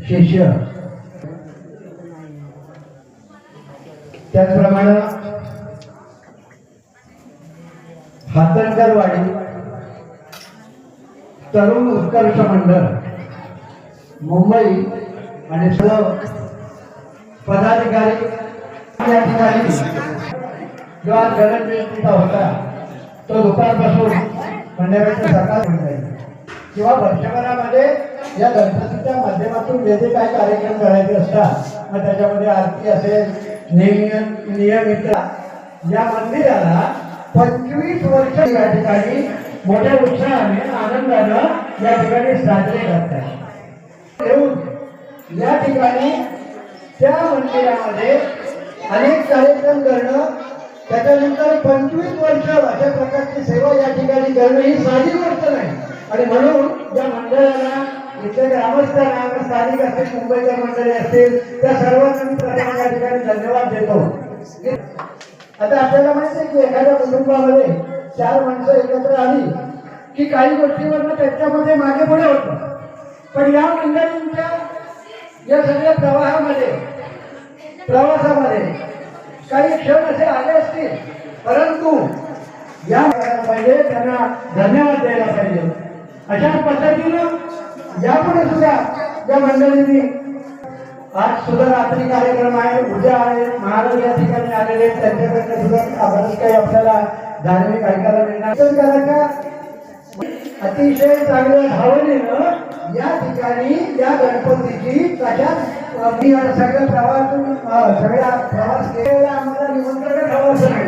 शिष्य, त्याचप्रमाणे हातणकरवाडी तरुण उत्कर्ष मंडळ मुंबई आणि सर्व पदाधिकारी या ठिकाणी जो आज गणेशचा होता तो दुपारपासून संध्याकाळच्या सकाळपर्यंत किंवा वर्षभरामध्ये या गणपतीच्या माध्यमातून जे जे काय कार्यक्रम करायचे असतात, मग त्याच्यामध्ये आरती असेल, नियमित या मंदिराला 25 वर्ष या ठिकाणी मोठ्या उत्साहाने आनंदानं या ठिकाणी साजरे करतात. येऊन या ठिकाणी त्या मंदिरामध्ये अनेक कार्यक्रम करणं, त्याच्यानंतर 25 वर्ष अशा प्रकारची सेवा या ठिकाणी करणं ही साधी गोष्ट नाही. आणि म्हणून या मंडळाला, इथल्या ग्रामस्थांना, स्थानिक असतील, मुंबईच्या मंडळी असतील, त्या सर्वांनी प्रथम या ठिकाणी धन्यवाद देतो. आता आपल्याला माहिती आहे की एखाद्या कुटुंबामध्ये 4 माणसं एकत्र आली की काही गोष्टीवरनं त्याच्यामध्ये मागे पुढे होतं. पण या मंडळींच्या या सगळ्या प्रवासामध्ये काही क्षण असे आले असतील, परंतु या पाहिजे, त्यांना धन्यवाद द्यायला पाहिजे. अशा पद्धतीनं यापुढे सुद्धा या मंडळींनी, आज सुद्धा रात्री कार्यक्रम आहे, उद्या आहे, महाराज या ठिकाणी आलेले, त्यांच्याकडनं सुद्धा बरंच काही आपल्याला धार्मिक ऐकायला मिळणार. अतिशय चांगल्या भावनेनं या ठिकाणी या गणपतीची सगळ्या प्रवास केलेला आम्हाला निमंत्रण ठेवायचं नाही.